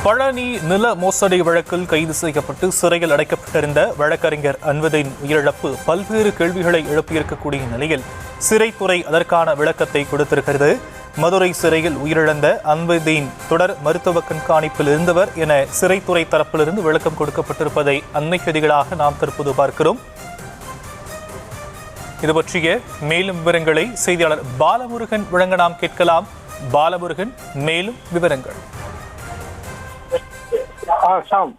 பழனி நில மோசடி வழக்கில் கைது செய்யப்பட்டு சிறையில் அடைக்கப்பட்டிருந்த வழக்கறிஞர் அன்வரின் உயிரிழப்பு பல்வேறு கேள்விகளை எழுப்பியிருக்கக்கூடிய நிலையில் சிறைத்துறை அதற்கான விளக்கத்தை கொடுத்திருக்கிறது. மதுரை சிறையில் உயிரிழந்த அன்வரின் தொடர் மருத்துவ கண்காணிப்பில் இருந்தவர் என சிறைத்துறை தரப்பிலிருந்து விளக்கம் கொடுக்கப்பட்டிருப்பதை அண்மை செய்திகளாக நாம் தற்போது பார்க்கிறோம். இது பற்றிய மேலும் விவரங்களை செய்தியாளர் பாலமுருகன் வழங்க நாம் கேட்கலாம். பாலமுருகன், மேலும் விவரங்கள்.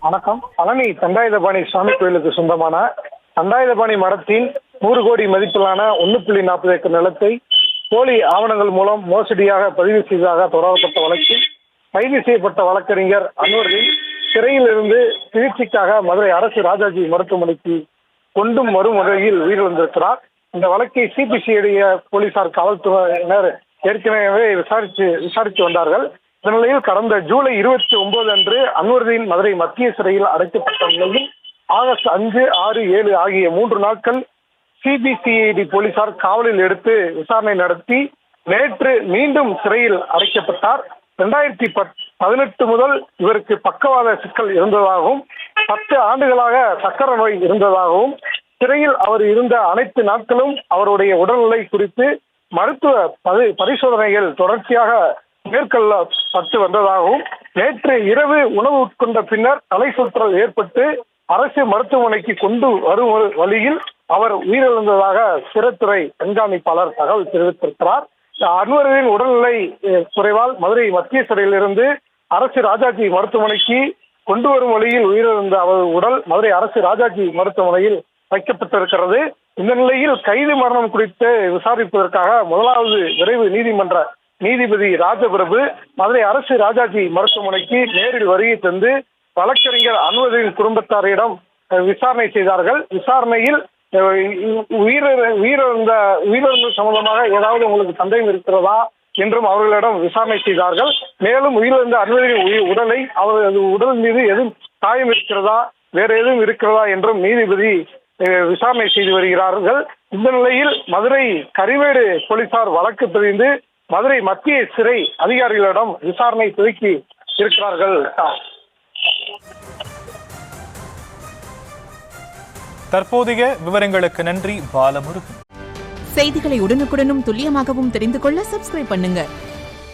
வணக்கம். பழனி தண்டாயுதபாணி சுவாமி கோயிலுக்கு சொந்தமான தண்டாயுதபாணி மடத்தின் 100 கோடி மதிப்பிலான 1.40 ஏக்கர் நிலத்தை போலி ஆவணங்கள் மூலம் மோசடியாக பதிவு செய்ததாக தொடரப்பட்ட வழக்கில் கைது செய்யப்பட்ட வழக்கறிஞர் அன்வரின் சிறையில் இருந்து சிகிச்சைக்காக மதுரை அரசு ராஜாஜி மருத்துவமனைக்கு கொண்டும் வரும் வகையில் உயிரிழந்திருக்கிறார். இந்த வழக்கை சிபிசிஐடி போலீசார் காவல்துறையினர் ஏற்கனவே விசாரித்து வந்தார்கள். இந்த நிலையில் கடந்த ஜூலை 29 அன்று அன்வரின் மதுரை மத்திய சிறையில் அடைக்கப்பட்ட நிலையில் ஆகஸ்ட் 5, 6, 7 ஆகிய 3 நாட்கள் சிபிசிஐடி போலீசார் காவலில் எடுத்து விசாரணை நடத்தி நேற்று மீண்டும் சிறையில் அடைக்கப்பட்டார். 2018 முதல் இவருக்கு பக்கவாத சிக்கல் இருந்ததாகவும் 10 ஆண்டுகளாக சக்கர நோய் இருந்ததாகவும் சிறையில் அவர் இருந்த அனைத்து நாட்களும் அவருடைய உடல்நிலை குறித்து மருத்துவ பரிசோதனைகள் தொடர்ச்சியாக மேற்கொள்ளப்பட்டு வந்ததாகவும் நேற்று இரவு உணவு உட்கொண்ட பின்னர் தலை சுற்றல் ஏற்பட்டு அரசு மருத்துவமனைக்கு கொண்டு வரும் வழியில் அவர் உயிரிழந்ததாக சிறைத்துறை கண்காணிப்பாளர் தகவல் தெரிவித்திருக்கிறார். அன்வரின் உடல்நிலை குறைவால் மதுரை மத்திய சிறையிலிருந்து அரசு ராஜாஜி மருத்துவமனைக்கு கொண்டு வரும் வழியில் உயிரிழந்த அவர் உடல் மதுரை அரசு ராஜாஜி மருத்துவமனையில் வைக்கப்பட்டிருக்கிறது. இந்த நிலையில் கைது மரணம் குறித்து விசாரிப்பதற்காக முதலாவது விரைவு நீதிமன்ற நீதிபதி ராஜபிரபு மதுரை அரசு ராஜாஜி மருத்துவமனைக்கு நேரில் வருகை தந்து வழக்கறிஞர் அன்வரின் குடும்பத்தாரிடம் விசாரணை செய்தார்கள். விசாரணையில் உயிரிழந்த சம்பந்தமாக ஏதாவது உங்களுக்கு சந்தேகம் இருக்கிறதா என்றும் அவர்களிடம் விசாரணை செய்தார்கள். மேலும் உயிரிழந்த அன்வரின் உடலை அவரது உடல் மீது எதுவும் காயம் இருக்கிறதா, வேற எதுவும் இருக்கிறதா என்றும் நீதிபதி விசாரணை செய்து வருகிறார்கள். இந்த நிலையில் மதுரை கரிமேடு போலீசார் வழக்கு பதிந்து மதுரை மத்திய சிறை அதிகாரிகளிடம் விசாரணை துவக்கி இருக்கிறார்கள். தற்போதைய விவரங்களுக்கு நன்றி பாலமுருகன். செய்திகளை உடனுக்குடனும் துல்லியமாகவும் தெரிந்து கொள்ள சப்ஸ்கிரைப் பண்ணுங்க.